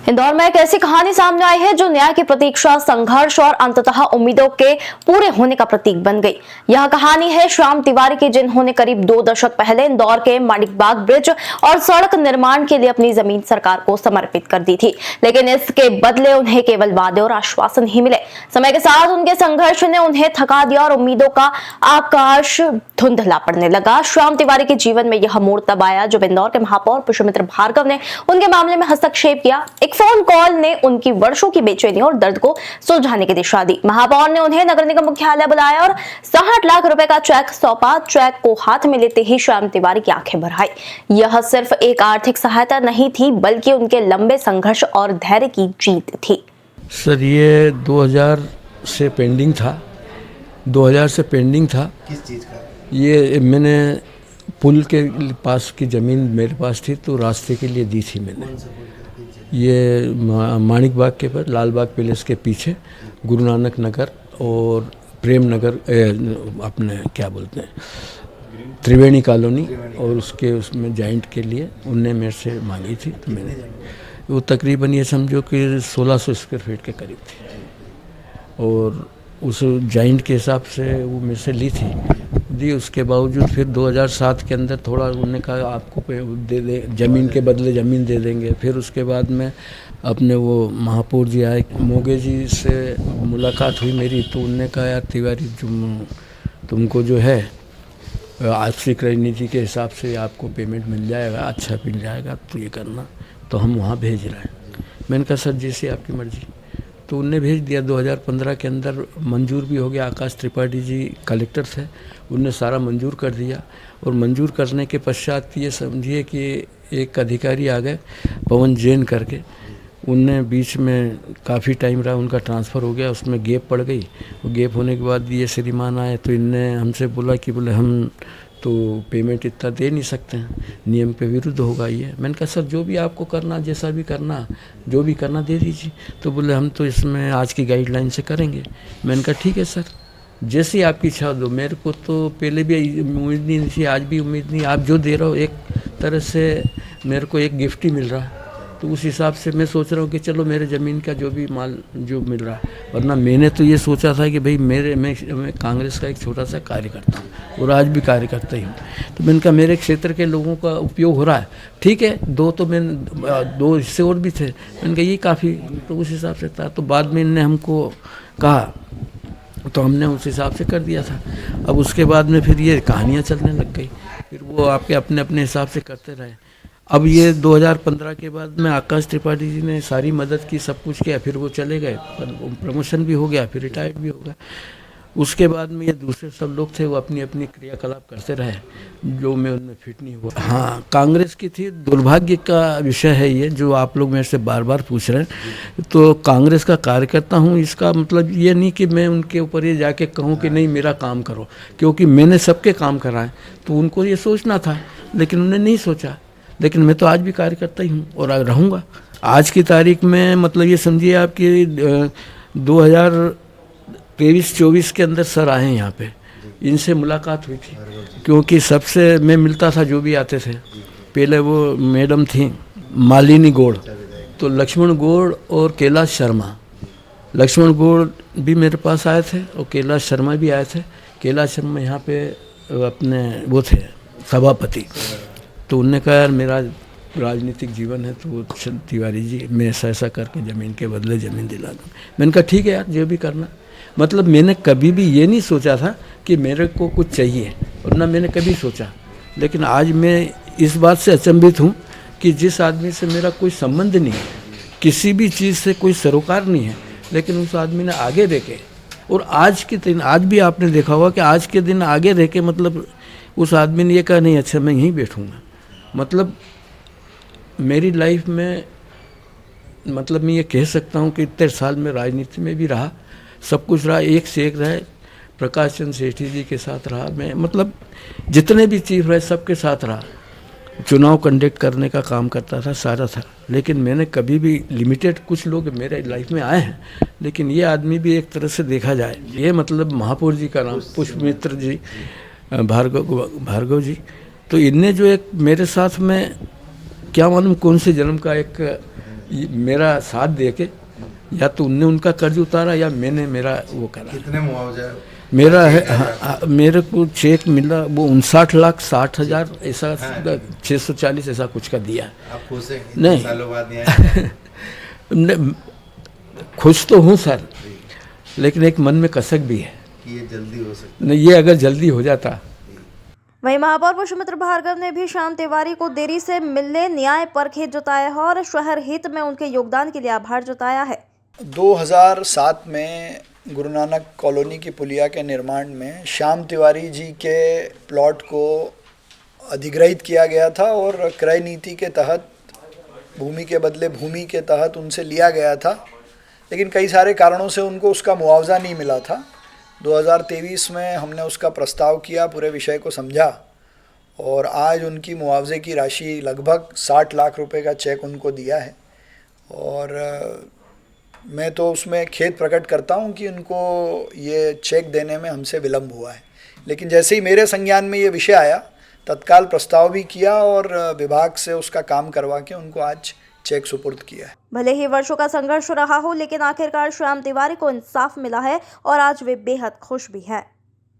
इंदौर में एक ऐसी कहानी सामने आई है जो न्याय की प्रतीक्षा, संघर्ष और अंततः उम्मीदों के पूरे होने का प्रतीक बन गई। यह कहानी है श्याम तिवारी की, जिन्होंने करीब 2 दशक पहले इंदौर के माणिकबाग ब्रिज और सड़क निर्माण के लिए अपनी जमीन सरकार को समर्पित कर दी थी, लेकिन इसके बदले उन्हें केवल वादे और आश्वासन ही मिले। समय के साथ उनके संघर्ष ने उन्हें थका दिया और उम्मीदों का आकाश धुंधला पड़ने लगा। श्याम तिवारी के जीवन में यह मोड़ तब आया जब इंदौर के महापौर पुष्पमित्र भार्गव ने उनके मामले में हस्तक्षेप किया। एक फोन कॉल ने उनकी वर्षों की बेचैनी और दर्द को सुलझाने की दिशा दी। महापौर ने उन्हें नगर निगम मुख्यालय बुलाया और 60 लाख रुपए का चेक सौंपा। चेक को हाथ में लेते ही श्याम तिवारी की आंखें भर आई। यह सिर्फ एक आर्थिक सहायता नहीं थी, बल्कि उनके लंबे संघर्ष और धैर्य की जीत थी। सर, ये 2000 से पेंडिंग था। 2000 से पेंडिंग था। किस चीज़ का? ये मैंने पुल के पास की ज़मीन मेरे पास थी, तो रास्ते के लिए दी थी मैंने। ये माणिक बाग के पर, लाल बाग पैलेस के पीछे गुरु नानक नगर और प्रेम नगर, अपने क्या बोलते हैं, त्रिवेणी कॉलोनी, और उसमें जॉइंट के लिए उनने मेरे से मांगी थी। तो मैंने वो तकरीबन ये समझो कि 1600 स्क्वायर फीट के करीब थी, और उस जॉइंट के हिसाब से वो मेरे से ली थी। उसके बावजूद फिर 2007 के अंदर थोड़ा उन्होंने कहा आपको दे दे, ज़मीन के बदले ज़मीन दे देंगे। फिर उसके बाद में अपने वो महापौर जी आए, मोगे जी से मुलाकात हुई मेरी, तो उनने कहा यार तिवारी, तुमको जो है आर्थिक रणनीति के हिसाब से आपको पेमेंट मिल जाएगा, अच्छा मिल जाएगा, तो ये करना। तो हम वहाँ भेज रहे हैं। मैंने कहा सर जैसे आपकी मर्ज़ी। तो उनने भेज दिया। 2015 के अंदर मंजूर भी हो गया। आकाश त्रिपाठी जी कलेक्टर थे, उनने सारा मंजूर कर दिया। और मंजूर करने के पश्चात ये समझिए कि एक अधिकारी आ गए, पवन जैन करके, उनने बीच में काफ़ी टाइम रहा, उनका ट्रांसफ़र हो गया, उसमें गैप पड़ गई। वो गैप होने के बाद ये श्रीमान आए, तो इनने हमसे बोला कि बोले हम तो पेमेंट इतना दे नहीं सकते हैं, नियम के विरुद्ध होगा ये। मैंने कहा सर जो भी आपको करना, जैसा भी करना, जो भी करना दे दीजिए। तो बोले हम तो इसमें आज की गाइडलाइन से करेंगे। मैंने कहा ठीक है सर, जैसी आपकी इच्छा दो। मेरे को तो पहले भी उम्मीद नहीं थी, आज भी उम्मीद नहीं। आप जो दे रहे हो एक तरह से मेरे को एक गिफ्ट ही मिल रहा है, तो उस हिसाब से मैं सोच रहा हूँ कि चलो मेरे ज़मीन का जो भी माल जो मिल रहा है। वरना मैंने तो ये सोचा था कि भाई मैं कांग्रेस का एक छोटा सा कार्यकर्ता हूँ और आज भी कार्यकर्ता ही हूँ। तो मैंने कहा मेरे क्षेत्र के लोगों का उपयोग हो रहा है, ठीक है। दो हिस्से और भी थे, मैंने कहा ये काफ़ी, तो उस हिसाब से था। तो बाद में इनने हमको कहा, तो हमने उस हिसाब से कर दिया था। अब उसके बाद में फिर ये कहानियाँ चलने लग गई, फिर वो आपके अपने अपने हिसाब से करते रहे। अब ये 2015 के बाद में आकाश त्रिपाठी जी ने सारी मदद की, सब कुछ किया। फिर वो चले गए, प्रमोशन भी हो गया, फिर रिटायर्ड भी हो गया। उसके बाद में ये दूसरे सब लोग थे, वो अपनी अपनी क्रियाकलाप करते रहे, जो मैं उनमें फिट नहीं हुआ। हाँ, कांग्रेस की थी। दुर्भाग्य का विषय है ये, जो आप लोग मेरे से बार बार पूछ रहे हैं। तो कांग्रेस का कार्यकर्ता हूँ, इसका मतलब ये नहीं कि मैं उनके ऊपर ये जाके कहूँ कि नहीं मेरा काम करो, क्योंकि मैंने सबके काम कराए। तो उनको ये सोचना था, लेकिन उन्होंने नहीं सोचा। लेकिन मैं तो आज भी कार्यकर्ता ही हूँ और रहूँगा। आज की तारीख में मतलब ये समझिए आपकी 2023-24 के अंदर सर आए हैं यहाँ पे, इनसे मुलाकात हुई थी, क्योंकि सबसे मैं मिलता था जो भी आते थे। पहले वो मैडम थी मालिनी गौड़, तो लक्ष्मण गौड़ और कैलाश शर्मा। लक्ष्मण गौड़ भी मेरे पास आए थे और कैलाश शर्मा भी आए थे। कैलाश शर्मा यहाँ पे अपने वो थे सभापति। तो उनने कहा यार मेरा राजनीतिक जीवन है, तो तिवारी जी मैं ऐसा करके ज़मीन के बदले ज़मीन दिला दूँ। मैंने कहा ठीक है यार, जो भी करना। मतलब मैंने कभी भी ये नहीं सोचा था कि मेरे को कुछ चाहिए, और ना मैंने कभी सोचा। लेकिन आज मैं इस बात से अचंभित हूँ कि जिस आदमी से मेरा कोई संबंध नहीं है, किसी भी चीज़ से कोई सरोकार नहीं है, लेकिन उस आदमी ने आगे रह के, और आज के दिन, आज भी आपने देखा होगा कि आज के दिन आगे रह के, मतलब उस आदमी ने ये कहा नहीं अच्छा मैं यहीं बैठूँगा। मतलब मेरी लाइफ में, मतलब मैं ये कह सकता हूँ कि इतने साल में राजनीति में भी रहा, सब कुछ रहा, एक से एक रहे। प्रकाश चंद्र सेठी जी के साथ रहा मैं, मतलब जितने भी चीफ रहे सबके साथ रहा। चुनाव कंडक्ट करने का काम करता था, सारा था। लेकिन मैंने कभी भी लिमिटेड, कुछ लोग मेरे लाइफ में आए हैं, लेकिन ये आदमी भी एक तरह से देखा जाए, ये मतलब महापौर जी का नाम पुष्पमित्र जी, भार्गव जी, तो इनने जो एक मेरे साथ में क्या मालूम कौन से जन्म का एक मेरा साथ दे के या तो उनने उनका कर्ज उतारा या मैंने मेरा वो करा। कितने मुआवजा मेरा है मेरे को चेक मिला वो 59,60,000 ऐसा 640 ऐसा कुछ का दिया। आप खुश हैं? नहीं। इतने सालों बाद यहाँ नहीं, खुश तो हूँ सर, लेकिन एक मन में कसक भी है कि ये जल्दी हो सकता नहीं, ये अगर जल्दी हो जाता। वहीं महापौर पुष्पमित्र भार्गव ने भी श्याम तिवारी को देरी से मिलने न्याय पर खेद जताया है और शहर हित में उनके योगदान के लिए आभार जताया है। 2007 में गुरु नानक कॉलोनी की पुलिया के निर्माण में श्याम तिवारी जी के प्लॉट को अधिग्रहित किया गया था और क्रय नीति के तहत भूमि के बदले भूमि के तहत उनसे लिया गया था, लेकिन कई सारे कारणों से उनको उसका मुआवजा नहीं मिला था। 2023 में हमने उसका प्रस्ताव किया, पूरे विषय को समझा और आज उनकी मुआवजे की राशि लगभग 60 लाख रुपए का चेक उनको दिया है। और मैं तो उसमें खेद प्रकट करता हूं कि उनको ये चेक देने में हमसे विलम्ब हुआ है, लेकिन जैसे ही मेरे संज्ञान में ये विषय आया तत्काल प्रस्ताव भी किया और विभाग से उसका काम करवा के उनको आज चेक सुपुर्द किया है। भले ही वर्षों का संघर्ष रहा हो, लेकिन आखिरकार श्याम तिवारी को इंसाफ मिला है और आज वे बेहद खुश भी हैं।